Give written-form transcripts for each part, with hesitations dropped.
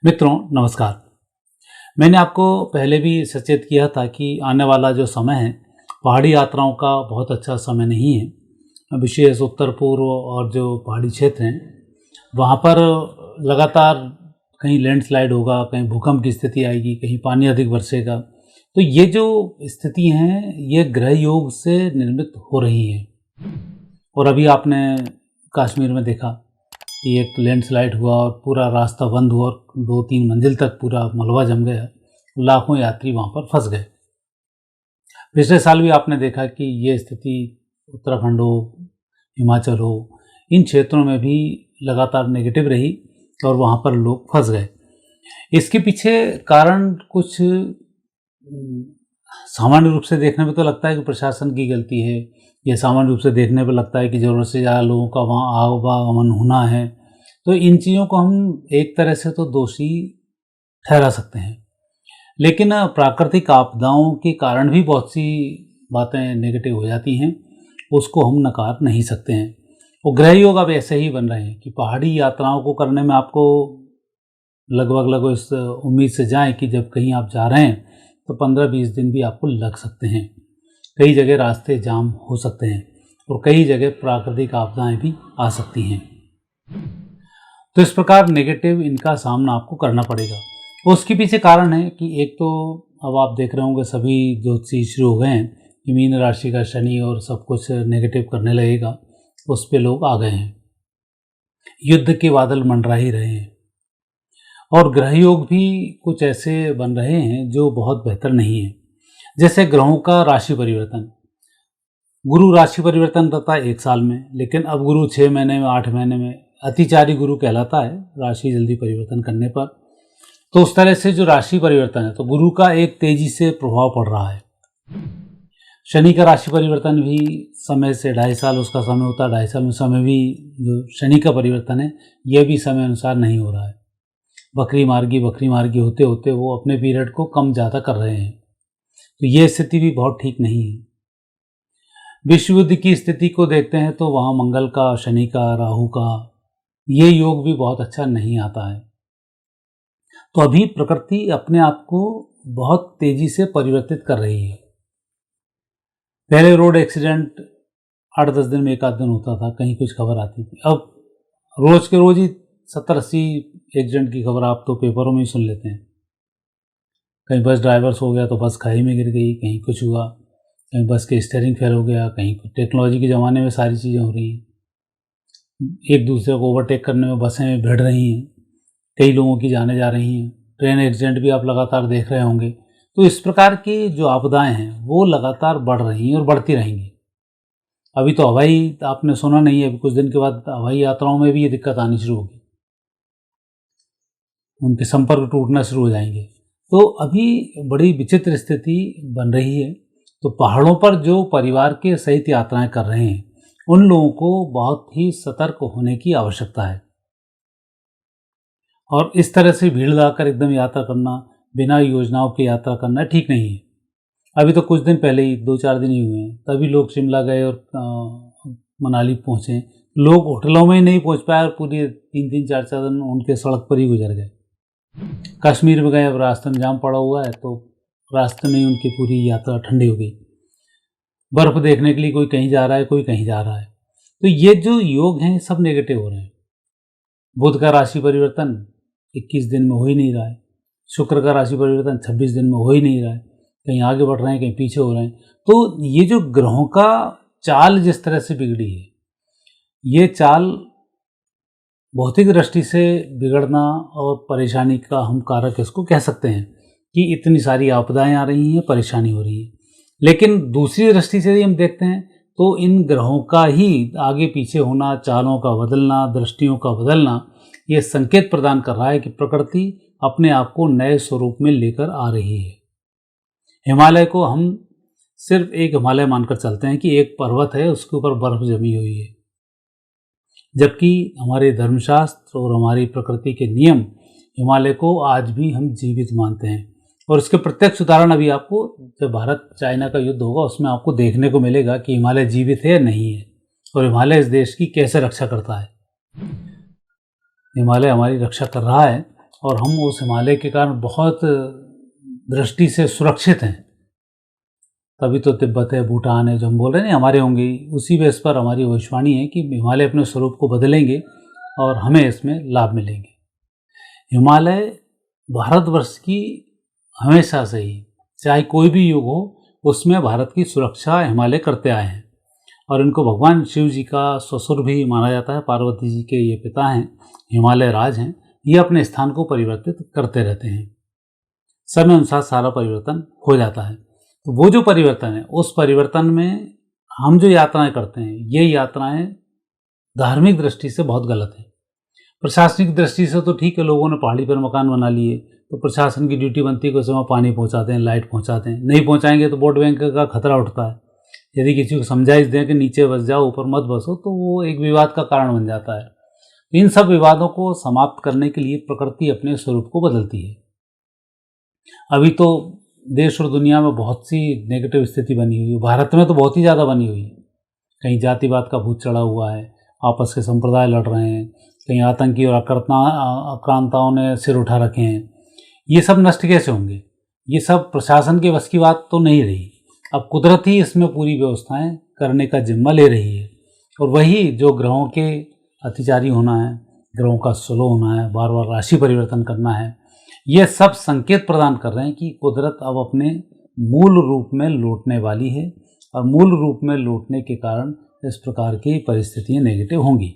मित्रों नमस्कार। मैंने आपको पहले भी सचेत किया था कि आने वाला जो समय है पहाड़ी यात्राओं का बहुत अच्छा समय नहीं है। विशेष उत्तर पूर्व और जो पहाड़ी क्षेत्र हैं वहाँ पर लगातार कहीं लैंडस्लाइड होगा, कहीं भूकंप की स्थिति आएगी, कहीं पानी अधिक बरसेगा। तो ये जो स्थिति हैं ये ग्रह योग से निर्मित हो रही हैं। और अभी आपने कश्मीर में देखा कि एक लैंडस्लाइड हुआ और पूरा रास्ता बंद हुआ और 2-3 मंजिल तक पूरा मलबा जम गया। लाखों यात्री वहाँ पर फंस गए। पिछले साल भी आपने देखा कि ये स्थिति उत्तराखंड हो, हिमाचल हो, इन क्षेत्रों में भी लगातार नेगेटिव रही और वहाँ पर लोग फंस गए। इसके पीछे कारण कुछ सामान्य रूप से देखने में तो लगता है कि प्रशासन की गलती है, या सामान्य रूप से देखने पर लगता है कि ज़रूरत से ज़्यादा लोगों का वहाँ आवागमन होना है। तो इन चीज़ों को हम एक तरह से तो दोषी ठहरा सकते हैं, लेकिन प्राकृतिक आपदाओं के कारण भी बहुत सी बातें नेगेटिव हो जाती हैं, उसको हम नकार नहीं सकते हैं। वो ग्रह योग अब ऐसे ही बन रहे हैं कि पहाड़ी यात्राओं को करने में आपको लगभग इस उम्मीद से जाएं कि जब कहीं आप जा रहे हैं तो 15-20 दिन भी आपको लग सकते हैं। कई जगह रास्ते जाम हो सकते हैं और कई जगह प्राकृतिक आपदाएं भी आ सकती हैं। तो इस प्रकार नेगेटिव इनका सामना आपको करना पड़ेगा। उसके पीछे कारण है कि एक तो अब आप देख रहे होंगे सभी ज्योतिषी शुरू हो गए हैं कि मीन राशि का शनि और सब कुछ नेगेटिव करने लगेगा, उस पे लोग आ गए हैं। युद्ध के बादल मंडरा ही रहे हैं और ग्रह योग भी कुछ ऐसे बन रहे हैं जो बहुत बेहतर नहीं है। जैसे ग्रहों का राशि परिवर्तन, गुरु राशि परिवर्तन करता है 1 साल में, लेकिन अब गुरु 6 महीने में, 8 महीने में अतिचारी गुरु कहलाता है राशि जल्दी परिवर्तन करने पर। तो उस तरह से जो राशि परिवर्तन है तो गुरु का एक तेजी से प्रभाव पड़ रहा है। शनि का राशि परिवर्तन भी समय से 2.5 साल उसका समय होता है, 2.5 साल में समय भी जो शनि का परिवर्तन है यह भी समय अनुसार नहीं हो रहा है। बकरी मार्गी होते होते वो अपने पीरियड को कम ज़्यादा कर रहे हैं। तो ये स्थिति भी बहुत ठीक नहीं है। विश्व युद्ध की स्थिति को देखते हैं तो वहाँ मंगल का, शनि का, राहु का ये योग भी बहुत अच्छा नहीं आता है। तो अभी प्रकृति अपने आप को बहुत तेजी से परिवर्तित कर रही है। पहले रोड एक्सीडेंट 8-10 दिन में 1 आध दिन होता था, कहीं कुछ खबर आती थी। अब रोज के रोज ही 70-80 एक्सीडेंट की खबर आप तो पेपरों में ही सुन लेते हैं। कहीं बस ड्राइवर सो गया तो बस खाई में गिर गई, कहीं कुछ हुआ, कहीं बस के स्टीयरिंग फेल हो गया, कहीं टेक्नोलॉजी के ज़माने में सारी चीज़ें हो रही हैं। एक दूसरे को ओवरटेक करने में बसें भिड़ रही हैं, कई लोगों की जानें जा रही हैं। ट्रेन एक्सीडेंट भी आप लगातार देख रहे होंगे। तो इस प्रकार की जो आपदाएं हैं वो लगातार बढ़ रही हैं और बढ़ती रहेंगी। अभी तो हवाई आपने सुना नहीं है, अभी कुछ दिन के बाद हवाई यात्राओं में भी ये दिक्कत आनी शुरू होगी, उनके संपर्क टूटना शुरू हो जाएंगे। तो अभी बड़ी विचित्र स्थिति बन रही है। तो पहाड़ों पर जो परिवार के सहित यात्राएं कर रहे हैं उन लोगों को बहुत ही सतर्क होने की आवश्यकता है। और इस तरह से भीड़ लगाकर एकदम यात्रा करना, बिना योजनाओं की यात्रा करना ठीक नहीं है। अभी तो कुछ दिन पहले ही 2-4 दिन ही हुए हैं, तभी लोग शिमला गए और मनाली पहुँचे। लोग होटलों में ही नहीं पहुँच पाए और पूरी 3-3, 4-4 दिन उनके सड़क पर ही गुजर गए। कश्मीर में गए, अब रास्ते में जाम पड़ा हुआ है तो रास्ते में ही उनकी पूरी यात्रा ठंडी हो गई। बर्फ़ देखने के लिए कोई कहीं जा रहा है, कोई कहीं जा रहा है। तो ये जो योग हैं सब नेगेटिव हो रहे हैं। बुध का राशि परिवर्तन 21 दिन में हो ही नहीं रहा है। शुक्र का राशि परिवर्तन 26 दिन में हो ही नहीं रहा है। कहीं आगे बढ़ रहे हैं, कहीं पीछे हो रहे हैं। तो ये जो ग्रहों का चाल जिस तरह से बिगड़ी है, ये चाल भौतिक दृष्टि से बिगड़ना और परेशानी का हम कारक इसको कह सकते हैं कि इतनी सारी आपदाएं आ रही हैं, परेशानी हो रही है। लेकिन दूसरी दृष्टि से यदि हम देखते हैं तो इन ग्रहों का ही आगे पीछे होना, चालों का बदलना, दृष्टियों का बदलना, ये संकेत प्रदान कर रहा है कि प्रकृति अपने आप को नए स्वरूप में लेकर आ रही है। हिमालय को हम सिर्फ एक हिमालय मानकर चलते हैं कि एक पर्वत है, उसके ऊपर बर्फ जमी हुई है, जबकि हमारे धर्मशास्त्र और हमारी प्रकृति के नियम हिमालय को आज भी हम जीवित मानते हैं। और इसके प्रत्यक्ष उदाहरण अभी आपको जब भारत चाइना का युद्ध होगा उसमें आपको देखने को मिलेगा कि हिमालय जीवित है या नहीं है और हिमालय इस देश की कैसे रक्षा करता है। हिमालय हमारी रक्षा कर रहा है और हम उस हिमालय के कारण बहुत दृष्टि से सुरक्षित हैं। तभी तो तिब्बत है, भूटान है, जो हम बोल रहे हैं ना हमारे होंगे, उसी बेस पर हमारी भविष्यवाणी है कि हिमालय अपने स्वरूप को बदलेंगे और हमें इसमें लाभ मिलेंगे। हिमालय भारतवर्ष की हमेशा से ही, चाहे कोई भी युग हो, उसमें भारत की सुरक्षा हिमालय करते आए हैं और इनको भगवान शिव जी का ससुर भी माना जाता है। पार्वती जी के ये पिता हैं, हिमालय राज हैं। ये अपने स्थान को परिवर्तित करते रहते हैं, समय अनुसार सारा परिवर्तन हो जाता है। तो वो जो परिवर्तन है, उस परिवर्तन में हम जो यात्राएं करते हैं, ये यात्राएं धार्मिक दृष्टि से बहुत गलत है। प्रशासनिक दृष्टि से तो ठीक है, लोगों ने पहाड़ी पर मकान बना लिए तो प्रशासन की ड्यूटी बनती है कि उसमें पानी पहुंचाते हैं, लाइट पहुंचाते हैं। नहीं पहुंचाएंगे तो वोट बैंक का खतरा उठता है। यदि किसी को समझाइश दें कि नीचे बस जाओ, ऊपर मत बसो, तो वो एक विवाद का कारण बन जाता है। तो इन सब विवादों को समाप्त करने के लिए प्रकृति अपने स्वरूप को बदलती है। अभी तो देश और दुनिया में बहुत सी नेगेटिव स्थिति बनी हुई है, भारत में तो बहुत ही ज़्यादा बनी हुई है। कहीं जातिवाद का भूत चढ़ा हुआ है, आपस के संप्रदाय लड़ रहे हैं, कहीं आतंकी और आक्रांताओं ने सिर उठा रखे हैं। ये सब नष्ट कैसे होंगे? ये सब प्रशासन के बस की बात तो नहीं रही। अब कुदरत ही इसमें पूरी व्यवस्थाएं करने का जिम्मा ले रही है और वही जो ग्रहों के अतिचारी होना है, ग्रहों का स्लो होना है, बार बार राशि परिवर्तन करना है, ये सब संकेत प्रदान कर रहे हैं कि कुदरत अब अपने मूल रूप में लौटने वाली है और मूल रूप में लौटने के कारण इस प्रकार की परिस्थितियां नेगेटिव होंगी।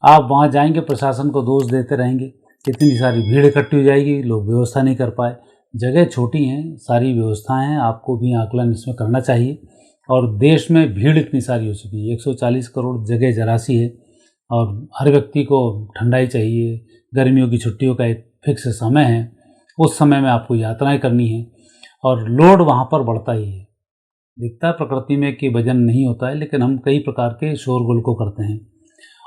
आप वहाँ जाएंगे, प्रशासन को दोष देते रहेंगे, इतनी सारी भीड़ इकट्ठी हो जाएगी, लोग व्यवस्था नहीं कर पाए। जगह छोटी हैं, सारी व्यवस्थाएं हैं, आपको भी आकलन इसमें करना चाहिए। और देश में भीड़ इतनी सारी हो चुकी है, 140 करोड़, जगह जरा सी है और हर व्यक्ति को ठंडाई चाहिए। गर्मियों की छुट्टियों का एक फिक्स समय है, उस समय में आपको यात्राएं करनी है और लोड वहाँ पर बढ़ता ही है। दिखता है प्रकृति में कि वजन नहीं होता है, लेकिन हम कई प्रकार के शोरगुल को करते हैं।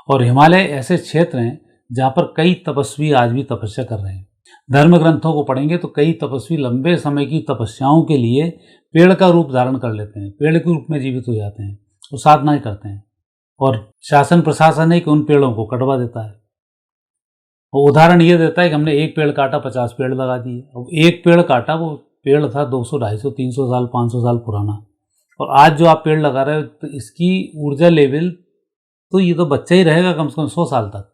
और हिमालय ऐसे क्षेत्र हैं जहाँ पर कई तपस्वी आज भी तपस्या कर रहे हैं। धर्म ग्रंथों को पढ़ेंगे तो कई तपस्वी लंबे समय की तपस्याओं के लिए पेड़ का रूप धारण कर लेते हैं, पेड़ के रूप में जीवित हो जाते हैं, वो साधनाएं करते हैं और शासन प्रशासन है कि उन पेड़ों को कटवा देता है। वो उदाहरण ये देता है कि हमने एक पेड़ काटा, 50 पेड़ लगा दिए। अब एक पेड़ काटा, वो पेड़ था 200, 250, 300 साल, 500 साल पुराना, और आज जो आप पेड़ लगा रहे हो तो इसकी ऊर्जा लेवल, तो ये तो बच्चा ही रहेगा कम से कम 100 साल तक,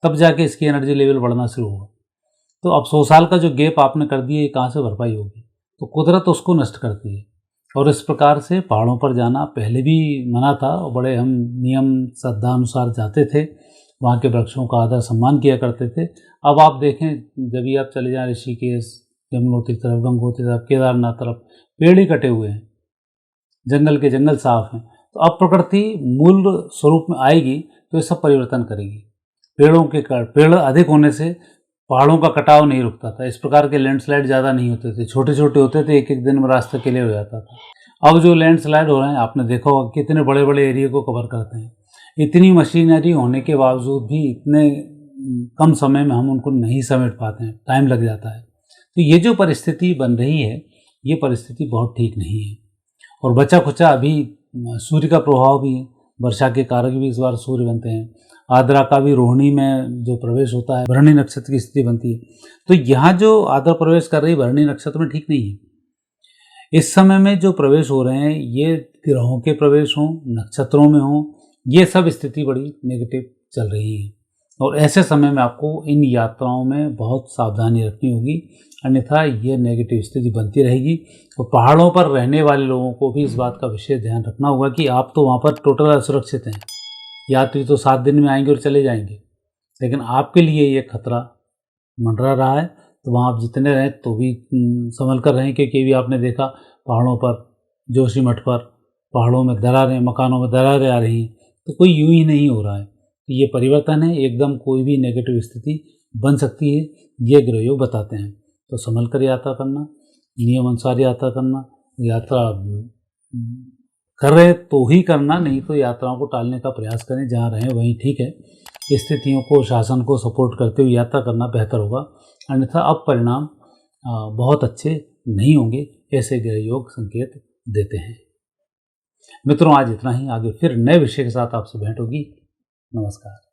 तब जाके इसकी एनर्जी लेवल बढ़ना शुरू होगा। तो अब 100 साल का जो गैप आपने कर दिया, ये कहाँ से भरपाई होगी? तो कुदरत उसको नष्ट करती है। और इस प्रकार से पहाड़ों पर जाना पहले भी मना था और बड़े हम नियम श्रद्धा अनुसार जाते थे, वहाँ के वृक्षों का आदर सम्मान किया करते थे। अब आप देखें, जब भी आप चले जाएं ऋषिकेश, यमुनोत्री तरफ, गंगोत्री तरफ, केदारनाथ तरफ, पेड़ ही कटे हुए हैं, जंगल के जंगल साफ हैं। तो अब प्रकृति मूल स्वरूप में आएगी तो ये सब परिवर्तन करेगी। पेड़ अधिक होने से पहाड़ों का कटाव नहीं रुकता था, इस प्रकार के लैंडस्लाइड ज़्यादा नहीं होते थे, छोटे छोटे होते थे, एक एक दिन में रास्ते के लिए हो जाता था। अब जो लैंडस्लाइड हो रहे हैं, आपने देखा होगा कितने बड़े बड़े एरिया को कवर करते हैं। इतनी मशीनरी होने के बावजूद भी इतने कम समय में हम उनको नहीं समेट पाते हैं, टाइम लग जाता है। तो ये जो परिस्थिति बन रही है, ये परिस्थिति बहुत ठीक नहीं है। और बचा खुचा अभी सूर्य का प्रभाव भी है, वर्षा के कारक भी इस बार सूर्य बनते हैं। आद्रा का भी रोहिणी में जो प्रवेश होता है, भरणी नक्षत्र की स्थिति बनती है। तो यहाँ जो आद्रा प्रवेश कर रही है भरणी नक्षत्र में, ठीक नहीं है। इस समय में जो प्रवेश हो रहे हैं, ये ग्रहों के प्रवेश हों, नक्षत्रों में हों, ये सब स्थिति बड़ी नेगेटिव चल रही है। और ऐसे समय में आपको इन यात्राओं में बहुत सावधानी रखनी होगी, अन्यथा ये नेगेटिव स्थिति बनती रहेगी। और पहाड़ों पर रहने वाले लोगों को भी इस बात का विशेष ध्यान रखना होगा कि आप तो वहाँ पर टोटल असुरक्षित हैं। यात्री तो 7 दिन में आएंगे और चले जाएंगे, लेकिन आपके लिए ये खतरा मंडरा रहा है। तो वहाँ आप जितने रहें तो भी संभल कर रहें, क्योंकि भी आपने देखा पहाड़ों पर, जोशीमठ पर, पहाड़ों में दरारें, मकानों में दरारें आ रही हैं। तो कोई यूं ही नहीं हो रहा है, तो ये परिवर्तन है, एकदम कोई भी नेगेटिव स्थिति बन सकती है, ये ग्रहयोग बताते हैं। तो संभल कर यात्रा करना, नियम अनुसार यात्रा करना, यात्रा कर रहे तो ही करना, नहीं तो यात्राओं को टालने का प्रयास करें, जहाँ रहें वहीं ठीक है। स्थितियों को, शासन को सपोर्ट करते हुए यात्रा करना बेहतर होगा, अन्यथा अब परिणाम बहुत अच्छे नहीं होंगे, ऐसे ग्रहयोग संकेत देते हैं। मित्रों, आज इतना ही, आगे फिर नए विषय के साथ आपसे भेंट होगी। नमस्कार।